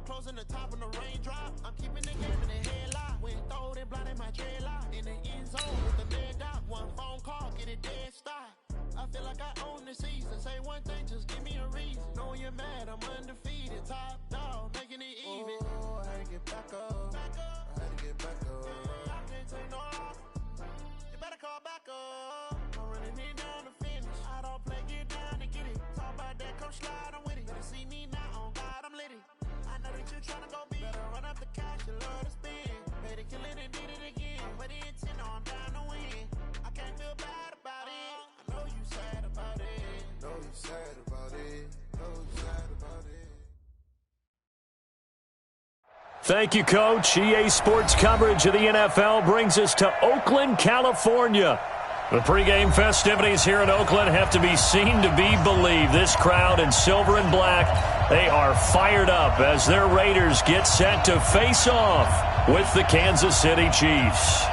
closing the top on the raindrop. I'm keeping the game in the headlock. When throwed and blinded my dreadlock. In the end zone with the leg dot. One phone call, get it dead stop. I feel like I own the season. Say one thing, just give me a reason. Knowing you're mad, I'm undefeated. Top dog, making it even. Oh, I had to get back up. I had to get back up. I can't take no off. You better call back up. I'm running it down to finish. I don't play, get down and get it. Talk about that, come slide, I'm with it. Better see me now, on God, I'm lit it. I know that you're trying to go big. Better run up the cash, you love to spin. Better kill it and did it again. But the intent, I'm down to win. I can't feel bad about it. I know you sad about it. Know you sad about it. Know you sad about it. Thank you, Coach. EA Sports coverage of the NFL brings us to Oakland, California. The pregame festivities here in Oakland have to be seen to be believed. This crowd in silver and black, they are fired up as their Raiders get set to face off with the Kansas City Chiefs.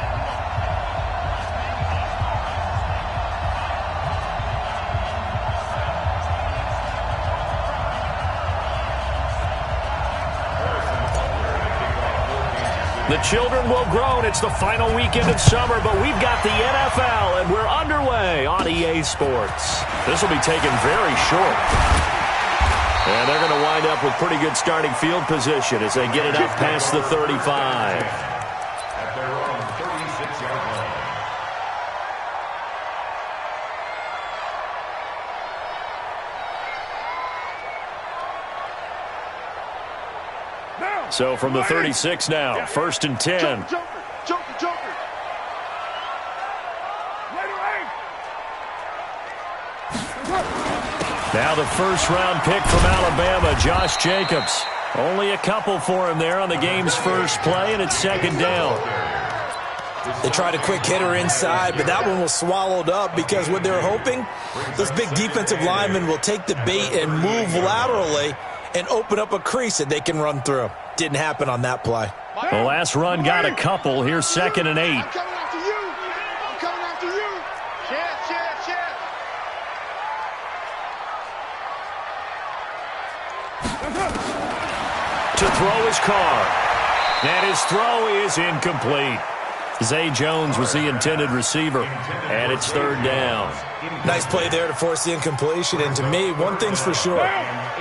The children will groan. It's the final weekend of summer, but we've got the NFL, and we're underway on EA Sports. This will be taken very short. And they're going to wind up with pretty good starting field position as they get it up past the 35. At their own 36-yard line. So from the 36 now, 1st and 10. Joker. Now the first-round pick from Alabama, Josh Jacobs. Only a couple for him there on the game's first play, and it's 2nd down. They tried a quick hitter inside, but that one was swallowed up because what they're hoping, this big defensive lineman will take the bait and move laterally and open up a crease that they can run through. Didn't happen on that play. The last run got a couple. Here's 2nd and 8. I'm coming after you. I'm coming after you. Chance. To throw his car. And his throw is incomplete. Zay Jones was the intended receiver, and it's 3rd down. Nice play there to force the incompletion, and to me, one thing's for sure.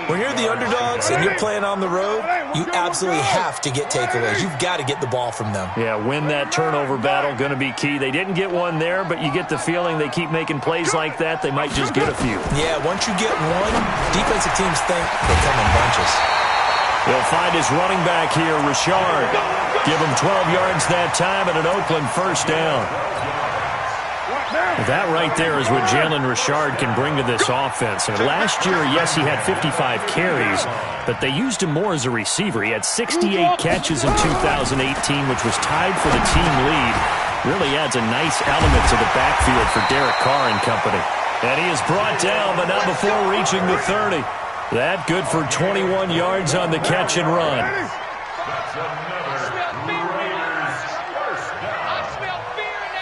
When you're the underdogs and you're playing on the road, you absolutely have to get takeaways. You've got to get the ball from them. Yeah, win that turnover battle, going to be key. They didn't get one there, but you get the feeling they keep making plays like that, they might just get a few. Yeah, once you get one, defensive teams think they come in bunches. He'll find his running back here, Richard. Give him 12 yards that time and an Oakland 1st down. That right there is what Jalen Richard can bring to this offense. And last year, yes, he had 55 carries, but they used him more as a receiver. He had 68 catches in 2018, which was tied for the team lead. Really adds a nice element to the backfield for Derek Carr and company. And he is brought down, but not before reaching the 30. That good for 21 yards on the catch and run. That's another Raiders first down.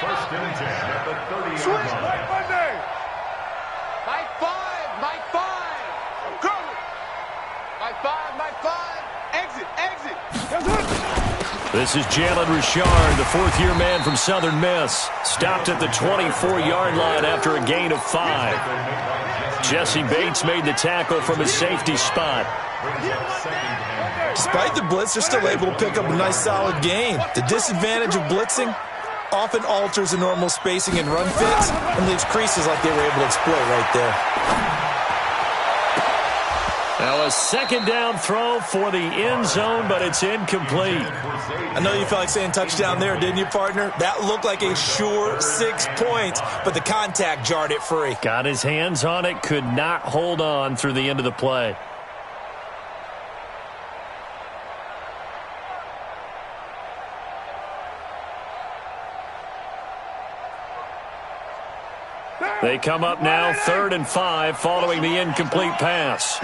1st and 10 at the 30-yard line. My five. I'm coming. My five. Exit. This is Jalen Richard, the 4th-year man from Southern Miss. Stopped at the 24-yard line after a gain of 5. Jesse Bates made the tackle from his safety spot. Despite the blitz, they're still able to pick up a nice, solid gain. The disadvantage of blitzing often alters the normal spacing and run fits and leaves creases like they were able to exploit right there. Now a 2nd down throw for the end zone, but it's incomplete. I know you felt like saying touchdown there, didn't you, partner? That looked like a sure 6 points, but the contact jarred it free. Got his hands on it, could not hold on through the end of the play. They come up now 3rd and 5 following the incomplete pass.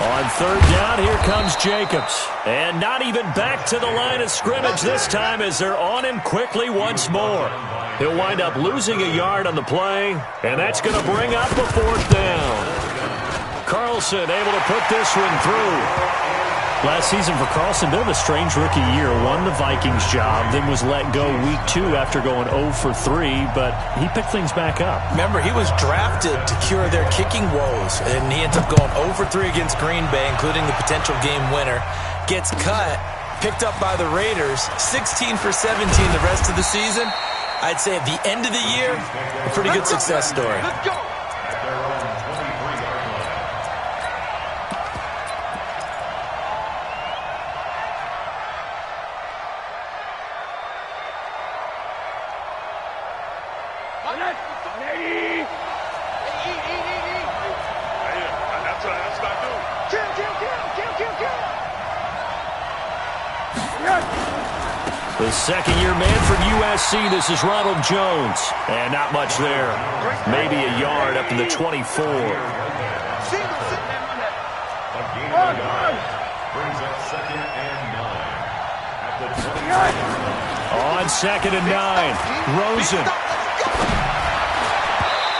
On 3rd down, here comes Jacobs. And not even back to the line of scrimmage this time as they're on him quickly once more. He'll wind up losing a yard on the play, and that's going to bring up a 4th down. Carlson able to put this one through. Last season for Carlson, bit of a strange rookie year. Won the Vikings job, then was let go week 2 after going 0 for 3, but he picked things back up. Remember, he was drafted to cure their kicking woes, and he ends up going 0 for 3 against Green Bay, including the potential game winner. Gets cut, picked up by the Raiders, 16 for 17 the rest of the season. I'd say at the end of the year, a pretty good success story. At their own 23-yard line. That's what I do. Kill. The second-year man from USC, this is Ronald Jones. And not much there. Maybe a yard up to the 24. A gain of 9 brings up 2nd and 9 at the 20. On 2nd and 9, Rosen.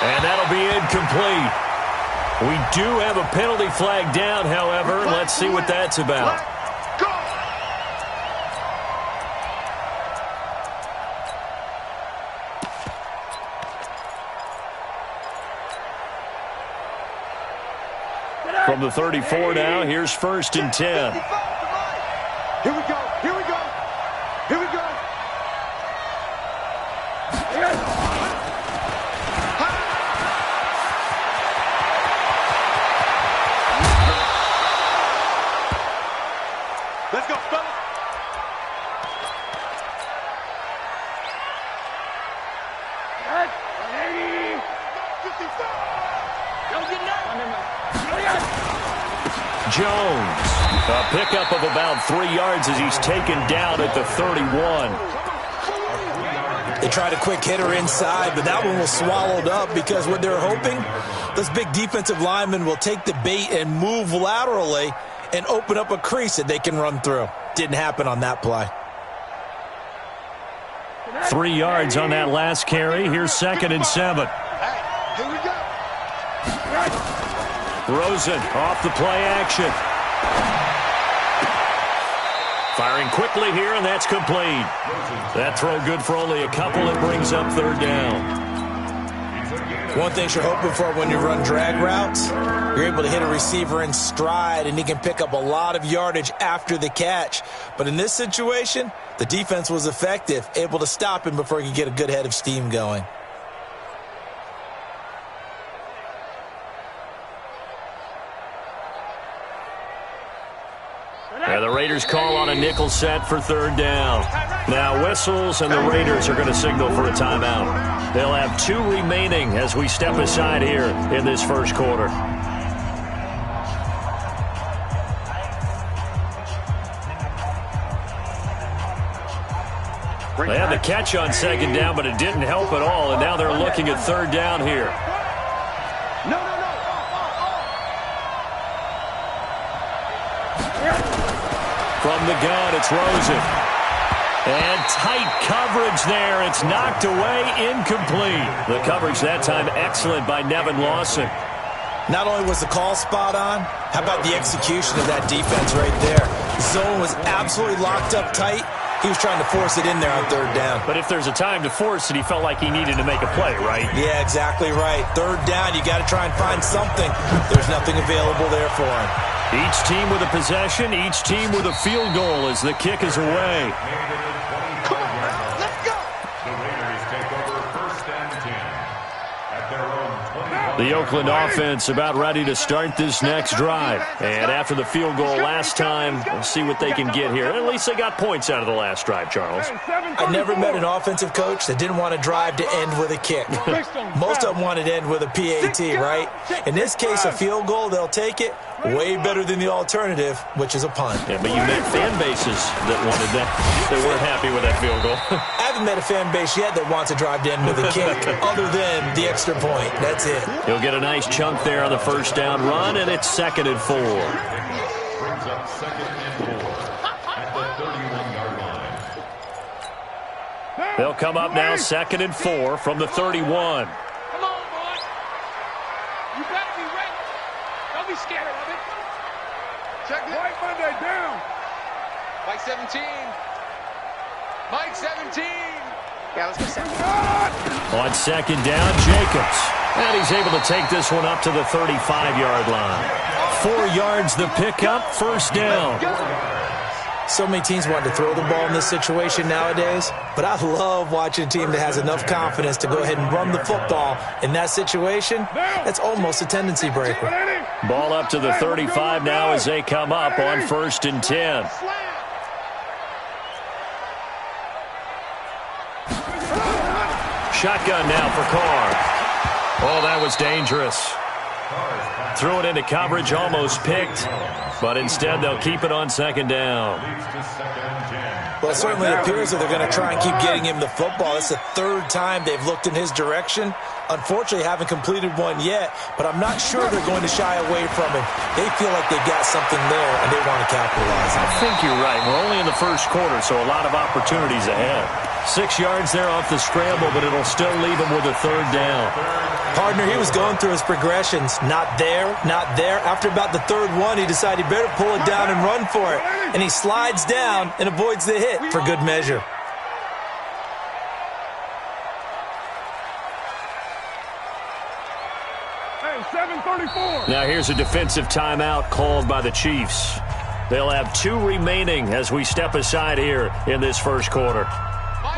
And that'll be incomplete. We do have a penalty flag down, however. Let's see what that's about. From the 34 now, here's 1st and 10. Here we go. Let's go, fellas. Jones, a pickup of about 3 yards as he's taken down at the 31. They tried a quick hitter inside, but that one was swallowed up because what they're hoping, those big defensive linemen will take the bait and move laterally and open up a crease that they can run through. Didn't happen on that play. 3 yards on that last carry. Here's 2nd and 7. Here we go. Rosen off the play action. Firing quickly here, and that's complete. That throw good for only a couple. It brings up 3rd down. One thing you're hoping for when you run drag routes, you're able to hit a receiver in stride, and he can pick up a lot of yardage after the catch. But in this situation, the defense was effective, able to stop him before he could get a good head of steam going. And the Raiders call on a nickel set for 3rd down. Now whistles, and the Raiders are going to signal for a timeout. They'll have 2 remaining as we step aside here in this first quarter. They had the catch on 2nd down, but it didn't help at all, and now they're looking at 3rd down here. From the gun, it's Rosen. And tight coverage there. It's knocked away, incomplete. The coverage that time excellent by Nevin Lawson. Not only was the call spot on, how about the execution of that defense right there? Zone was absolutely locked up tight. He was trying to force it in there on 3rd down. But if there's a time to force it, he felt like he needed to make a play, right? Yeah, exactly right. 3rd down, you got to try and find something. There's nothing available there for him. Each team with a possession, each team with a field goal as the kick is away. Come on, man. Let's go. The Raiders take over 1st and 10 at their own 20. The Oakland offense about ready to start this next drive. And after the field goal last time, we'll see what they can get here. At least they got points out of the last drive, Charles. I never met an offensive coach that didn't want a drive to end with a kick. Most of them wanted to end with a PAT, right? In this case, a field goal, they'll take it. Way better than the alternative, which is a punt. Yeah, but you met fan bases that wanted that. They weren't happy with that field goal. I haven't met a fan base yet that wants a drive to end with a kick, other than the extra point. That's it. He'll get a nice chunk there on the 1st down run, and it's 2nd and 4. Brings up 2nd and 4 at the 31-yard line. They'll come up now 2nd and 4 from the 31. Come on, boy. You better be ready. Don't be be scared of it. Check it. Mike Monday down. Mike 17. Mike 17. Yeah, let's go 17. On second down, Jacobs. And he's able to take this one up to the 35-yard line. 4 yards the pickup, first down. So many teams want to throw the ball in this situation nowadays, but I love watching a team that has enough confidence to go ahead and run the football in that situation. That's almost a tendency breaker. Ball up to the 35 now as they come up on 1st and 10. Shotgun now for Carr. Oh, that was dangerous. Threw it into coverage, almost picked, but instead they'll keep it on second down. Well, it certainly appears that they're going to try and keep getting him the football. It's the 3rd time they've looked in his direction. Unfortunately, haven't completed one yet, but I'm not sure they're going to shy away from him. They feel like they've got something there, and they want to capitalize on it. I think you're right. We're only in the first quarter, so a lot of opportunities ahead. 6 yards there off the scramble, but it'll still leave him with a 3rd down. Partner, he was going through his progressions. Not there, not there. After about the 3rd one, he decided he better pull it down and run for it. And he slides down and avoids the hit for good measure. Hey, 7:34. Now here's a defensive timeout called by the Chiefs. They'll have 2 remaining as we step aside here in this first quarter.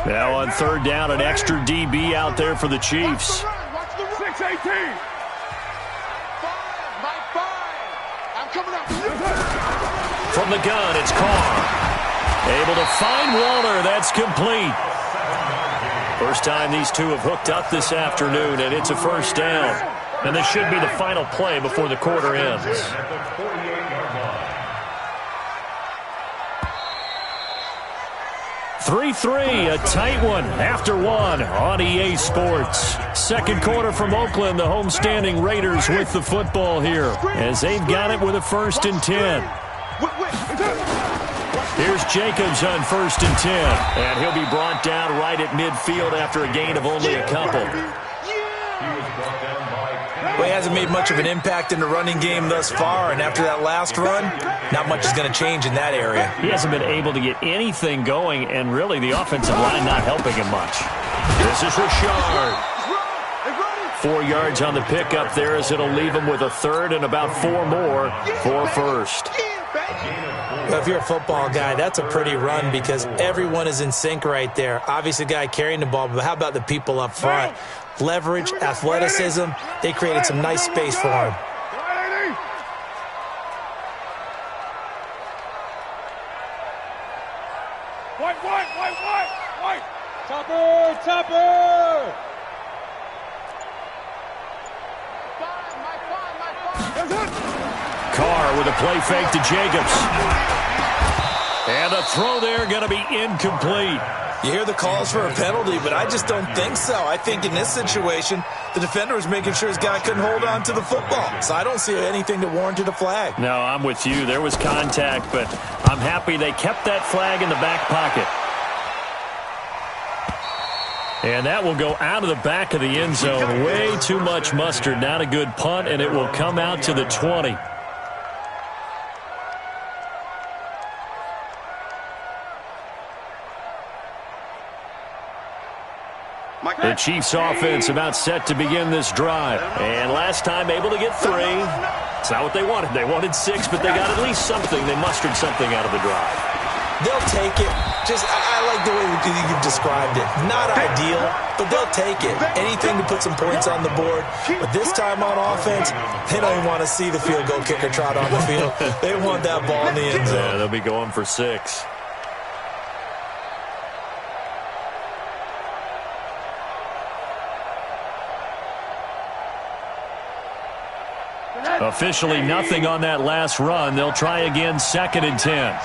Now on 3rd down, an extra DB out there for the Chiefs. 6:18. I'm coming up. From the gun, it's Carr. Able to find Waller. That's complete. First time these two have hooked up this afternoon, and it's a first down. And this should be the final play before the quarter ends. 3-3, a tight one after one on EA Sports. Second quarter from Oakland, the homestanding Raiders with the football here as they've got it with a 1st and 10. Here's Jacobs on 1st and 10, and he'll be brought down right at midfield after a gain of only a couple. Well, he hasn't made much of an impact in the running game thus far, and after that last run, not much is going to change in that area. He hasn't been able to get anything going, and really the offensive line not helping him much. This is Richard. 4 yards on the pickup there as it'll leave him with a 3rd and about 4 more for first. Well, if you're a football guy, that's a pretty run because everyone is in sync right there. Obviously, the guy carrying the ball, but how about the people up front? Leverage, athleticism, they created some nice space for him. White. Topper. Carr with a play fake to Jacobs. And a throw there going to be incomplete. You hear the calls for a penalty, but I just don't think so. I think in this situation, the defender was making sure his guy couldn't hold on to the football. So I don't see anything that warranted a flag. No, I'm with you. There was contact, but I'm happy they kept that flag in the back pocket. And that will go out of the back of the end zone. Way too much mustard. Not a good punt, and it will come out to the 20. The Chiefs offense about set to begin this drive. And last time able to get 3. It's not what they wanted. They wanted 6, but they got at least something. They mustered something out of the drive. They'll take it. I like the way you described it. Not ideal, but they'll take it. Anything to put some points on the board. But this time on offense, they don't even want to see the field goal kicker trot on the field. They want that ball in the end zone. Yeah, they'll be going for 6. Officially nothing on that last run. They'll try again, 2nd and 10.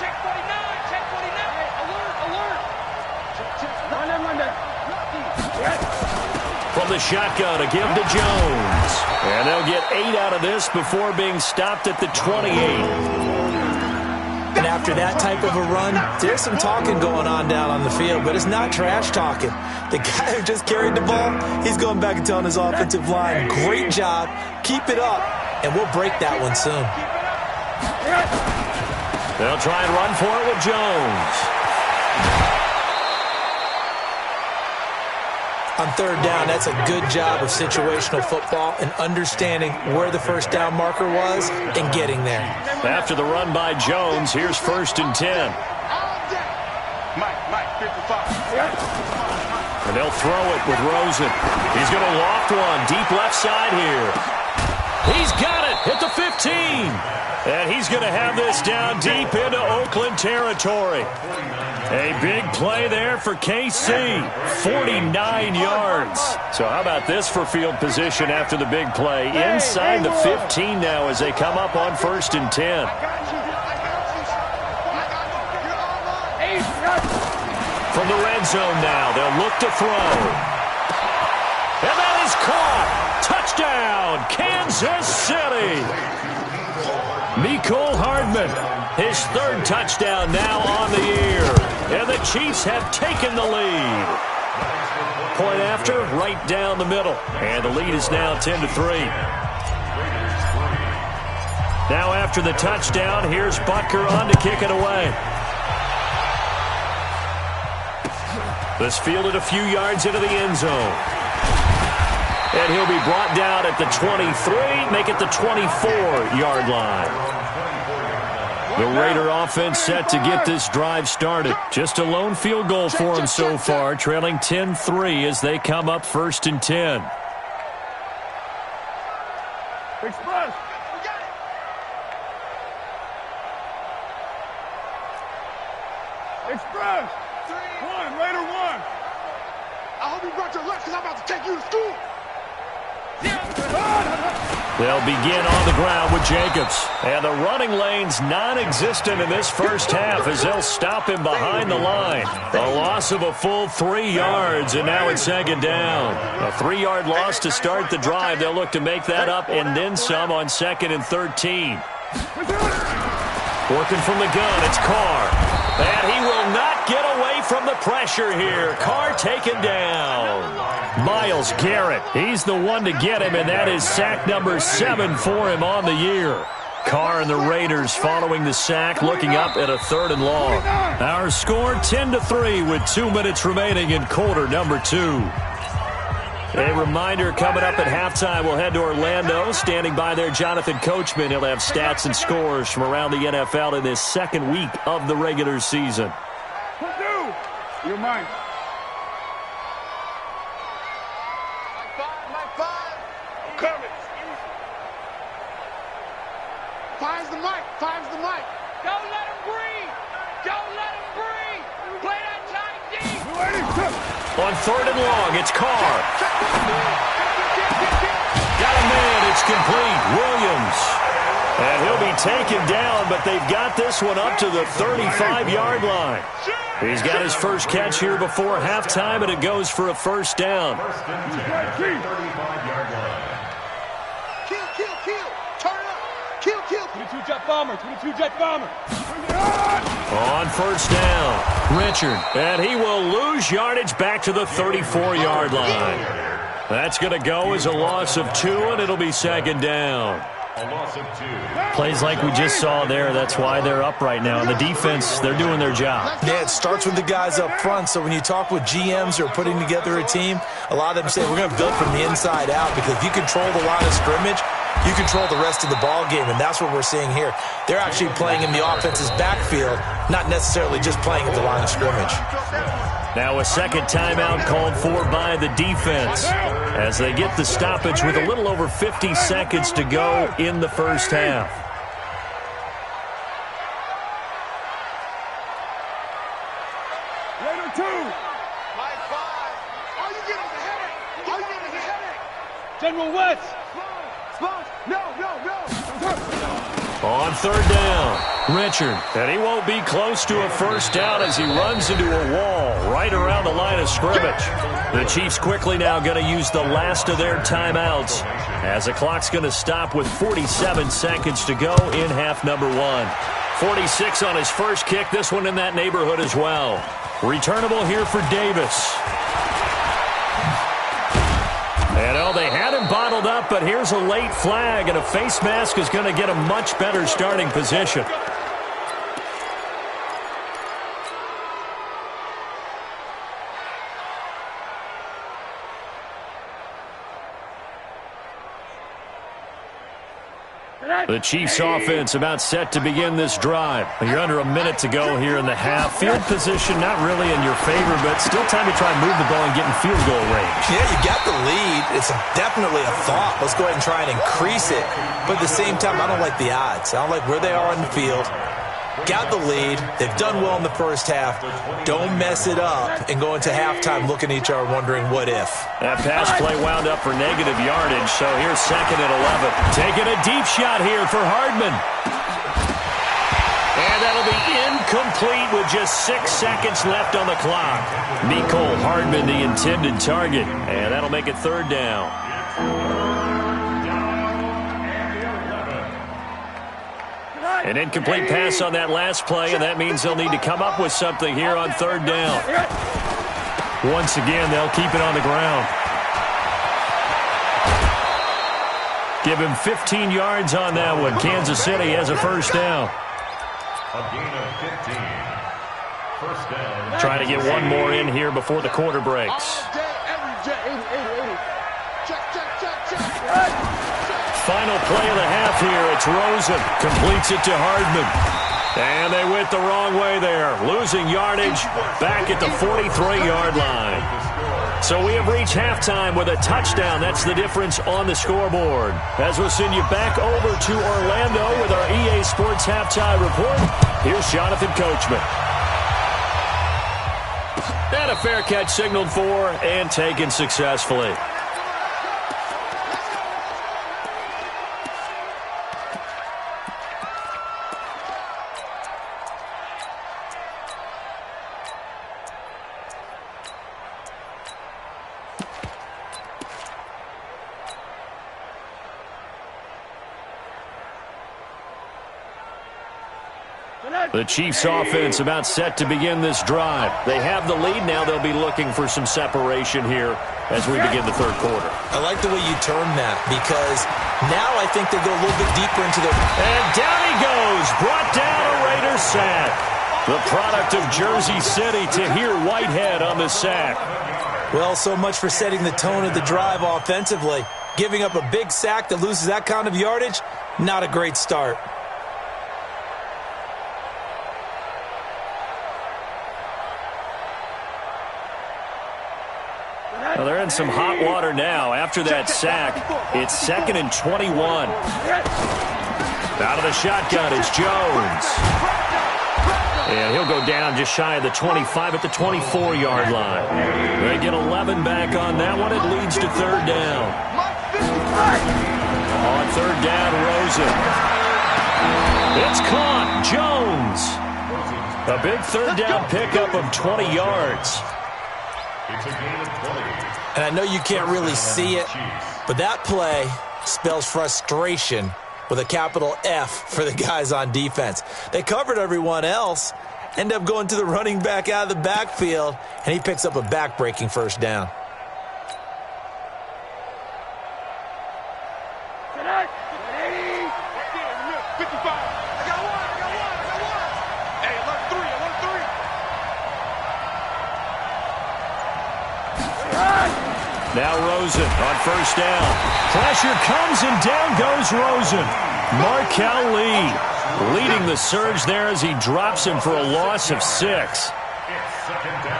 From the shotgun, a give to Jones. And they'll get 8 out of this before being stopped at the 28. And after that type of a run, there's some talking going on down on the field, but it's not trash talking. The guy who just carried the ball, he's going back and telling his offensive line, great job, keep it up, and we'll break that one soon. They'll try and run for it with Jones. On third down, that's a good job of situational football and understanding where the first down marker was and getting there. After the run by Jones, here's 1st and 10. Mike, 55. And they'll throw it with Rosen. He's going to loft one deep left side here. He's got it at the 15. And he's going to have this down deep into Oakland territory. A big play there for KC, 49 yards. So how about this for field position after the big play? Inside the 15 now as they come up on 1st and 10. From the red zone now, they'll look to throw. And that is caught. Touchdown, Kansas City. Mecole Hardman, his 3rd touchdown now on the year. And the Chiefs have taken the lead. Point after, right down the middle. And the lead is now 10-3. Now after the touchdown, here's Butker on to kick it away. This fielded a few yards into the end zone. And he'll be brought down at the 23, make it the 24-yard line. The Raider offense set to get this drive started. Just a lone field goal for them so far, trailing 10-3 as they come up 1st and 10. Express. Express. 1, Raider 1. I hope you brought your lunch because I'm about to take you to school. They'll begin on the ground with Jacobs. And the running lane's non-existent in this first half as they'll stop him behind the line. A loss of a full 3 yards, and now it's 2nd down. A 3-yard loss to start the drive. They'll look to make that up and then some on 2nd and 13. Working from the gun, it's Carr. And he will not get away from the pressure here. Carr taken down. Myles Garrett, he's the one to get him, and that is sack number 7 for him on the year. Carr and the Raiders following the sack, looking up at a 3rd and long. Our score 10-3 with 2 minutes remaining in quarter number 2. A reminder, coming up at halftime, we'll head to Orlando. Standing by there, Jonathan Coachman. He'll have stats and scores from around the NFL in this 2nd week of the regular season. You're mine. Mike 5. I'm coming. Finds the mic. Don't let him breathe. Play that tight deep. On 3rd and long, it's Carr. Got a man, it's complete. Williams. And he'll be taken down, but they've got this one up to the 35-yard line. He's got his first catch here before halftime, and it goes for a 1st down. Kill. Turn up. Kill. 22-jet bomber. On 1st down, Richard. And he will lose yardage back to the 34-yard line. That's going to go as a loss of 2, and it'll be 2nd down. A loss of 2. Plays like we just saw there. That's why they're up right now. And the defense, they're doing their job. Yeah, it starts with the guys up front. So when you talk with GMs who are putting together a team, a lot of them say we're going to build from the inside out, because if you control the line of scrimmage, you control the rest of the ball game, and that's what we're seeing here. They're actually playing in the offense's backfield, not necessarily just playing at the line of scrimmage. Now a 2nd timeout called for by the defense as they get the stoppage with a little over 50 seconds to go in the first half. Raider 2. Mike 5. All you get is a headache. General West. No. On 3rd down, Richard. And he won't be close to a 1st down as he runs into a wall right around the line of scrimmage. The Chiefs quickly now going to use the last of their timeouts as the clock's going to stop with 47 seconds to go in half number 1. 46 on his first kick. This one in that neighborhood as well. Returnable here for Davis. And they had him bottled up, but here's a late flag, and a face mask is going to get a much better starting position. The Chiefs offense about set to begin this drive. You're under a minute to go here in the half. Field position not really in your favor, but still time to try and move the ball and get in field goal range. Yeah, you got the lead. It's definitely a thought. Let's go ahead and try and increase it. But at the same time, I don't like the odds. I don't like where they are on the field. Got the lead. They've done well in the first half. Don't mess it up and go into halftime looking at each other wondering what if. That pass play wound up for negative yardage, so here's 2nd and 11. Taking a deep shot here for Hardman. And that'll be incomplete with just 6 seconds left on the clock. Mecole Hardman, the intended target. And that'll make it 3rd down. An incomplete pass on that last play, and that means they'll need to come up with something here on 3rd down. Once again, they'll keep it on the ground. Give him 15 yards on that one. Kansas City has a 1st down. A gain of 15. 1st down. Trying to get one more in here before the quarter breaks. Final play of the half here. It's Rosen. Completes it to Hardman. And they went the wrong way there. Losing yardage back at the 43-yard line. So we have reached halftime with a touchdown. That's the difference on the scoreboard. As we'll send you back over to Orlando with our EA Sports Halftime Report, here's Jonathan Coachman. And a fair catch signaled for and taken successfully. The Chiefs offense about set to begin this drive. They have the lead. Now they'll be looking for some separation here as we begin the 3rd quarter. I like the way you term that because now I think they go a little bit deeper into their... And down he goes. Brought down a Raiders sack. The product of Jersey City to hear Whitehead on the sack. Well, so much for setting the tone of the drive offensively. Giving up a big sack that loses that kind of yardage, not a great start. Well, they're in some hot water now. After that sack, it's 2nd and 21. Out of the shotgun, it's Jones. And he'll go down just shy of the 25 at the 24-yard line. They get 11 back on that one. It leads to 3rd down. On 3rd down, Rosen. It's caught. Jones. A big 3rd down pickup of 20 yards. It's a gain of 20. And I know you can't really see it, but that play spells frustration with a capital F for the guys on defense. They covered everyone else, end up going to the running back out of the backfield, and he picks up a back-breaking 1st down. Now Rosen on 1st down. Pressure comes and down goes Rosen. Markel Lee leading the surge there as he drops him for a loss of 6.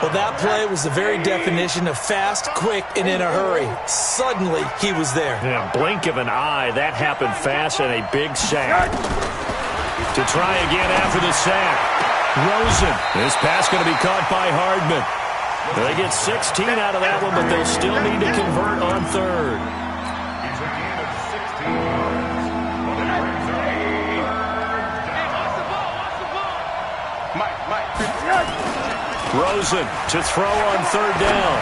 Well, that play was the very definition of fast, quick, and in a hurry. Suddenly, he was there. Yeah, blink of an eye. That happened fast and a big sack. To try again after the sack. Rosen. This pass going to be caught by Hardman. They get 16 out of that one, but they'll still need to convert on 3rd. It's a gain of 16 yards. But it brings up 3rd down. Rosen to throw on 3rd down.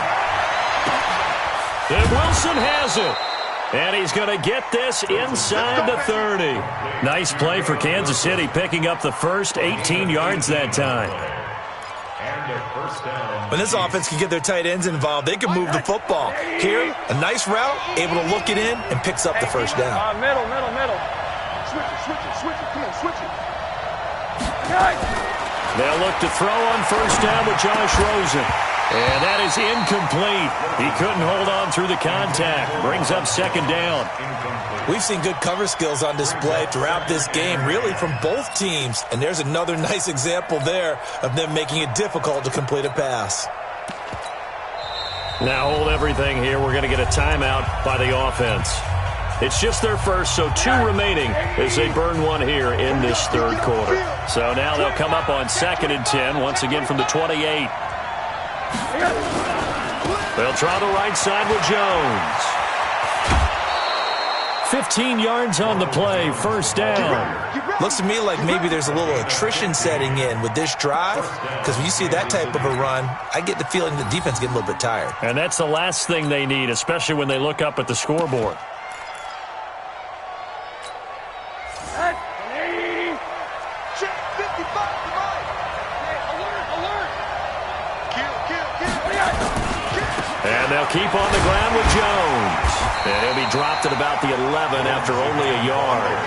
And Wilson has it. And he's going to get this inside the 30. Nice play for Kansas City, picking up the first 18 yards that time. When this offense can get their tight ends involved, they can move the football. Here, a nice route, able to look it in, and picks up the first down. Middle. Switch it. Come on, switch it. They'll look to throw on first down with Josh Rosen. And that is incomplete. He couldn't hold on through the contact. Brings up second down. We've seen good cover skills on display throughout this game, really from both teams. And there's another nice example there of them making it difficult to complete a pass. Now hold everything here. We're going to get a timeout by the offense. It's just their first, so 2 remaining as they burn one here in this third quarter. So now they'll come up on 2nd and 10, once again from the 28. They'll try the right side with Jones. 15 yards on the play, first down. Looks to me like maybe there's a little attrition setting in with this drive, because when you see that type of a run, I get the feeling the defense getting a little bit tired. And that's the last thing they need, especially when they look up at the scoreboard. And they'll keep on the ground with Jones. And he'll be dropped at about the 11 after only a yard.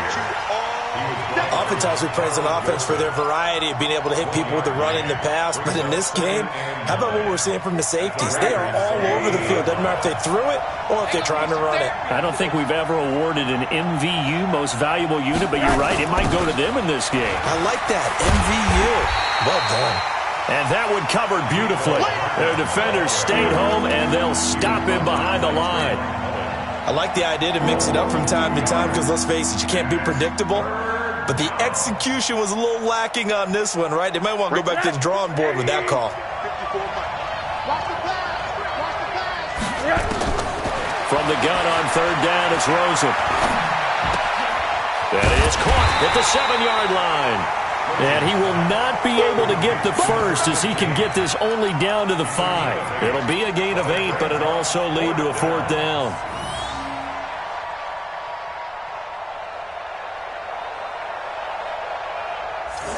Offense also praise an offense for their variety of being able to hit people with the run in the pass. But in this game, how about what we're seeing from the safeties? They are all over the field. Doesn't matter if they threw it or if they're trying to run it. I don't think we've ever awarded an MVU, most valuable unit, but you're right, it might go to them in this game. I like that, MVU. Well done. And that one covered beautifully. Their defenders stayed home, and they'll stop him behind the line. I like the idea to mix it up from time to time because, let's face it, you can't be predictable. But the execution was a little lacking on this one, right? They might want to go back to the drawing board with that call. From the gun on third down, it's Rosen. That is caught at the 7-yard line. And he will not be able to get the first as he can get this only down to the 5. It'll be a gain of 8, but it'll also lead to a 4th down.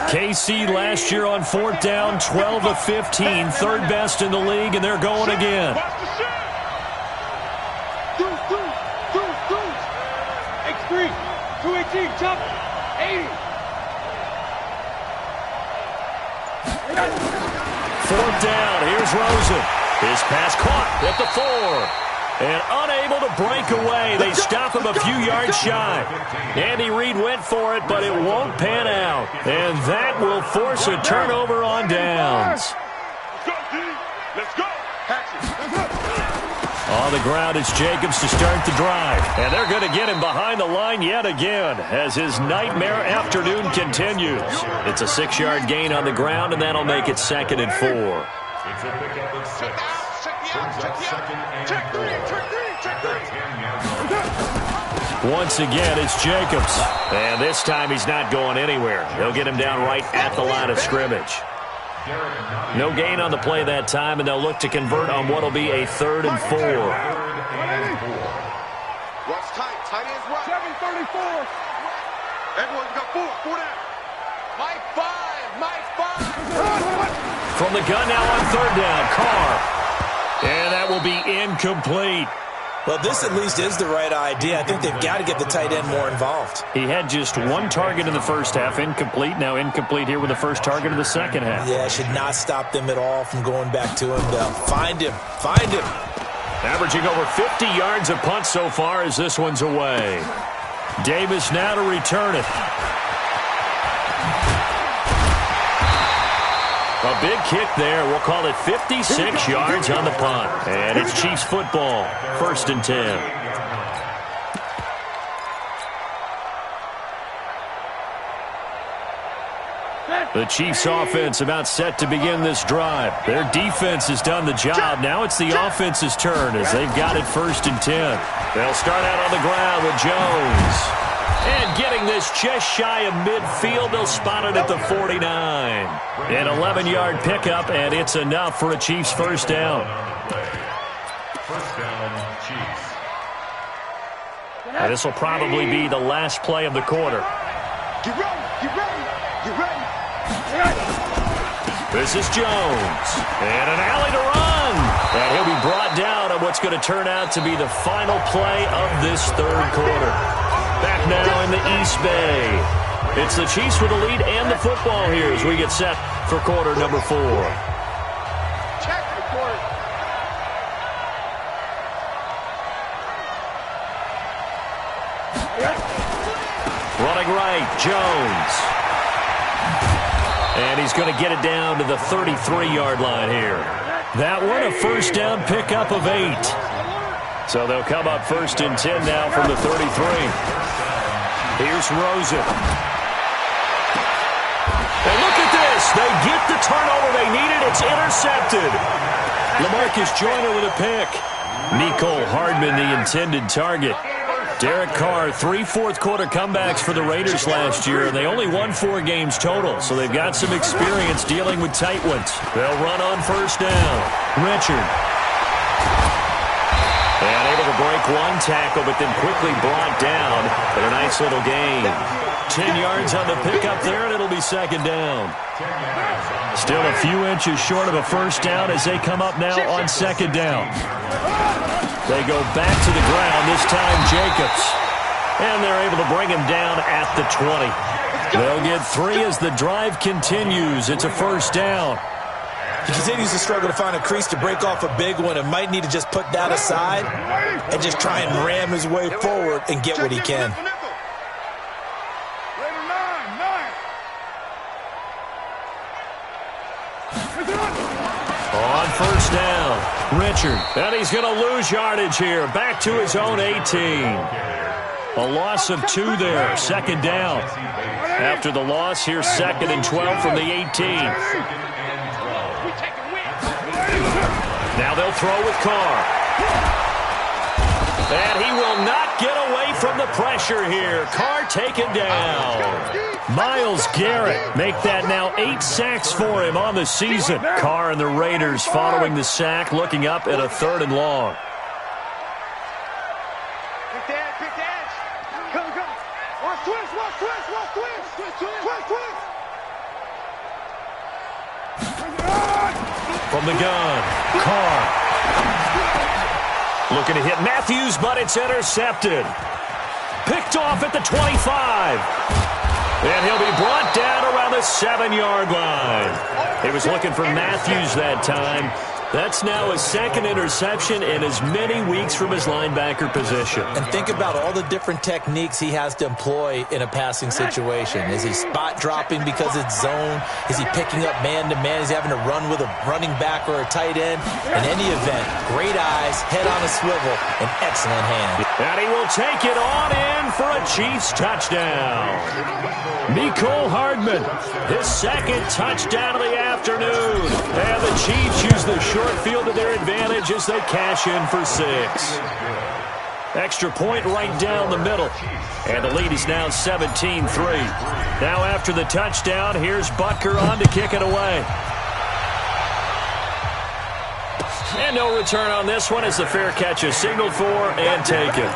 KC last year on 4th down, 12 of 15, third best in the league, and they're going again. X3, 218, jump, 80. 4th down, here's Rosen. His pass caught at the 4. And unable to break away. They stop him a few yards shy. Andy Reid went for it, but it won't pan out. And that will force a turnover on downs. Let's go. On the ground, it's Jacobs to start the drive. And they're going to get him behind the line yet again as his nightmare afternoon continues. It's a 6-yard gain on the ground, and that'll make it 2nd and 4. It's a pickup of 6. Check three. Once again, it's Jacobs. And this time he's not going anywhere. They'll get him down right at the line of scrimmage. No gain on the play that time, and they'll look to convert on what will be a 3rd and 4. What's tight? Tight ends right. 734. Everyone's got 4 down. Mike 5. From the gun now on 3rd down, Carr. And that will be incomplete. Well, this at least is the right idea. I think they've got to get the tight end more involved. He had just 1 target in the first half, incomplete. Now incomplete here with the first target of the second half. Yeah, it should not stop them at all from going back to him. Find him. Averaging over 50 yards a punt so far as this one's away. Davis now to return it. A big kick there. We'll call it 56 yards on the punt. And it's Chiefs football. 1st and 10. The Chiefs offense about set to begin this drive. Their defense has done the job. Now it's the offense's turn as they've got it 1st and 10. They'll start out on the ground with Jones. And getting this just shy of midfield, they'll spot it at the 49. An 11-yard pickup, and it's enough for a Chiefs 1st down. 1st down, Chiefs. And this will probably be the last play of the quarter. Get ready, get ready, get ready. This is Jones. And an alley to run. And he'll be brought down on what's going to turn out to be the final play of this third quarter. Back now in the East Bay. It's the Chiefs with the lead and the football here as we get set for quarter number 4. Check the quarter. Running right, Jones. And he's going to get it down to the 33-yard line here. That one a first down pickup of 8. So they'll come up first and 10 now from the 33. Here's Rosen. And look at this. They get the turnover they needed. It's intercepted. LaMarcus Joyner with a pick. Nicole Hardman, the intended target. Derek Carr, 3 fourth-quarter comebacks for the Raiders last year, and they only won 4 games total, so they've got some experience dealing with tight ones. They'll run on first down. Richard. And able to break one tackle, but then quickly brought down for a nice little gain. 10 yards on the pickup there, and it'll be second down. Still a few inches short of a first down as they come up now on second down. They go back to the ground, this time Jacobs. And they're able to bring him down at the 20. They'll get 3 as the drive continues. It's a first down. He continues to struggle to find a crease to break off a big one and might need to just put that aside and just try and ram his way forward and get what he can. On first down, Richard. And he's going to lose yardage here. Back to his own 18. A loss of 2 there. Second down. After the loss, here's second and 12 from the 18. Now they'll throw with Carr. And he will not get away from the pressure here. Carr taken down. Myles Garrett make that now 8 sacks for him on the season. Carr and the Raiders following the sack, looking up at a 3rd and long. Big dash. Come. Watch twist. From the gun, Carr. Looking to hit Matthews, but it's intercepted. Picked off at the 25. And he'll be brought down around the 7-yard line. He was looking for Matthews that time. That's now his 2nd interception in as many weeks from his linebacker position. And think about all the different techniques he has to employ in a passing situation. Is he spot dropping because it's zone? Is he picking up man-to-man? Is he having to run with a running back or a tight end? In any event, great eyes, head on a swivel, and excellent hand. And he will take it on in for a Chiefs touchdown. Nicole Hardman, his 2nd touchdown of the afternoon. And the Chiefs use the short field to their advantage as they cash in for 6. Extra point right down the middle. And the lead is now 17-3. Now after the touchdown, here's Butker on to kick it away. And no return on this one as the fair catch is signaled for and taken.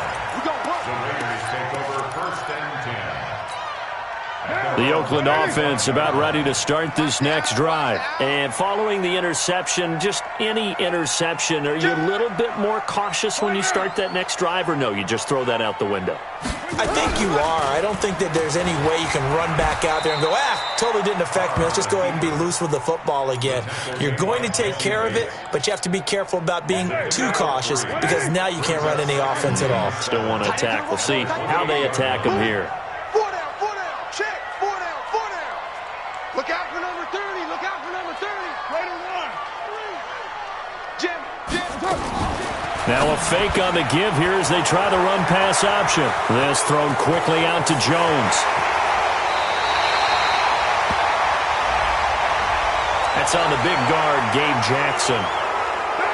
The Oakland offense about ready to start this next drive. And following the interception, just any interception, are you a little bit more cautious when you start that next drive, or no, you just throw that out the window? I think you are. I don't think that there's any way you can run back out there and go, totally didn't affect me. Let's just go ahead and be loose with the football again. You're going to take care of it, but you have to be careful about being too cautious because now you can't run any offense at all. Still want to attack. We'll see how they attack him here. Look out for number 30. Look out for number 30. Raider 1. Jim. Now a fake on the give here as they try the run-pass option. This thrown quickly out to Jones. That's on the big guard, Gabe Jackson.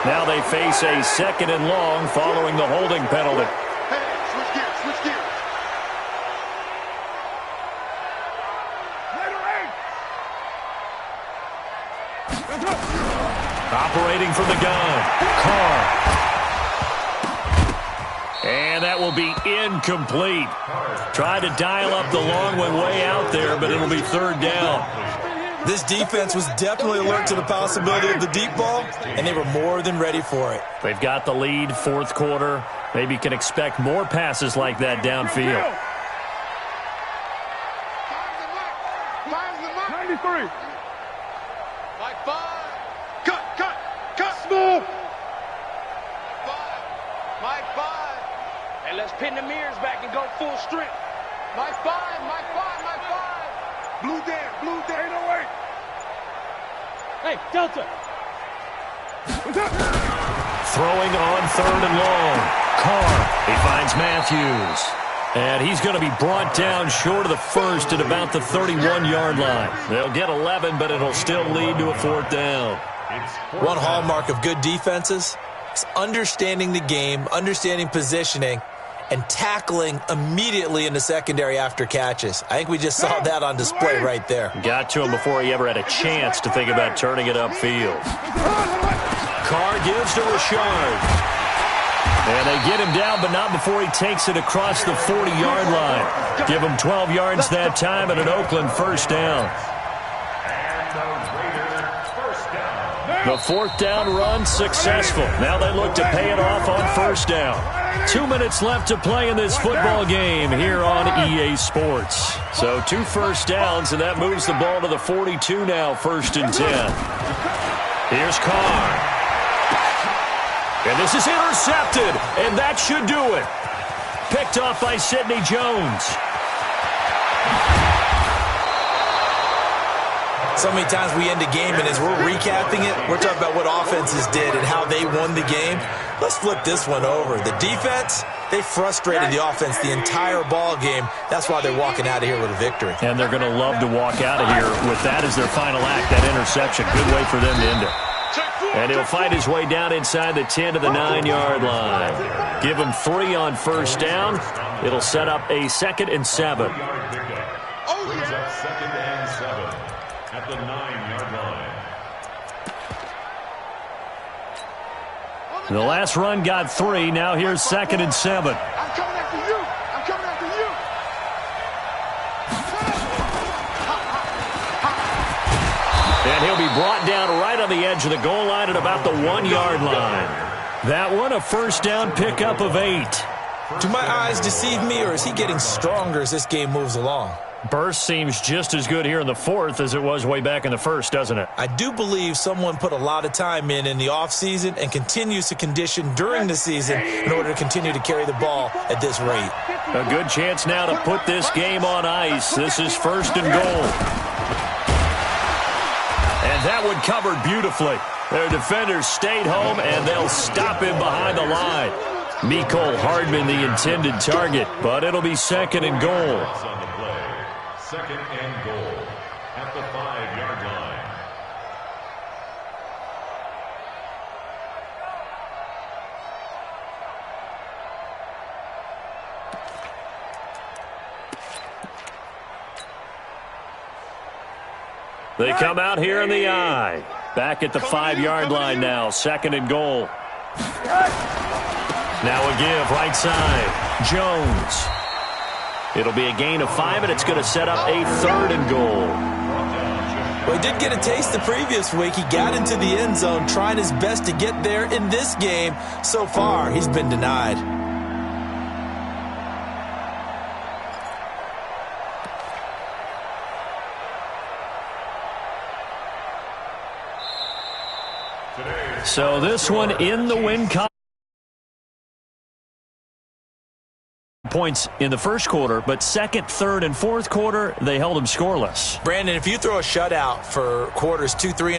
Now they face a 2nd and long following the holding penalty. Hey, switch gears. Operating from the gun, Carr. And that will be incomplete. Tried to dial up the long one way out there, but it'll be third down. This defense was definitely alert to the possibility of the deep ball, and they were more than ready for it. They've got the lead, fourth quarter. Maybe can expect more passes like that downfield. 93. Mike 5. Cut. Small. Mike 5. And let's pin the mirrors back and go full strength. Mike 5. Blue Dan. 808. Hey, Delta. Throwing on third and long. Carr, he finds Matthews. And he's going to be brought down short of the first at about the 31-yard line. They'll get 11, but it'll still lead to a fourth down. One hallmark of good defenses is understanding the game, understanding positioning, and tackling immediately in the secondary after catches. I think we just saw that on display right there. Got to him before he ever had a chance to think about turning it upfield. Carr gives to Richard. And they get him down, but not before he takes it across the 40-yard line. Give him 12 yards that time and an Oakland first down. The fourth down run successful. Now they look to pay it off on first down. 2 minutes left to play in this football game here on EA Sports. So 2 first downs, and that moves the ball to the 42 now, 1st and 10. Here's Carr. And this is intercepted, and that should do it. Picked off by Sidney Jones. So many times we end a game, and as we're recapping it, we're talking about what offenses did and how they won the game. Let's flip this one over. The defense, they frustrated the offense the entire ball game. That's why they're walking out of here with a victory. And they're going to love to walk out of here with that as their final act, that interception. Good way for them to end it. And he'll fight his way down inside the 10 to the 9-yard line. Give him 3 on first down. It'll set up a 2nd and 7. Brings up 2nd and 7 at the 9-yard line. The last run got 3. Now here's 2nd and 7. I'm coming after you. And he'll be brought down right on the edge of the goal line at about the 1-yard line. That one, a first down pickup of 8. Do my eyes deceive me, or is he getting stronger as this game moves along? Burst seems just as good here in the 4th as it was way back in the 1st, doesn't it? I do believe someone put a lot of time in the offseason and continues to condition during the season in order to continue to carry the ball at this rate. A good chance now to put this game on ice. This is 1st and goal. And that one covered beautifully. Their defenders stayed home, and they'll stop him behind the line. Mecole Hardman, the intended target, but it'll be 2nd and goal. On the play, 2nd and goal at the 5-yard line. They come out here in the eye. Back at the 5-yard line now. 2nd and goal. Now a give right side. Jones. It'll be a gain of 5, and it's going to set up a 3rd and goal. Well, he did get a taste the previous week. He got into the end zone, trying his best to get there in this game. So far, he's been denied. So this one in the win column. Points in the first quarter, but 2nd, 3rd, and 4th quarter, they held them scoreless. Brandon, if you throw a shutout for quarters 2, 3,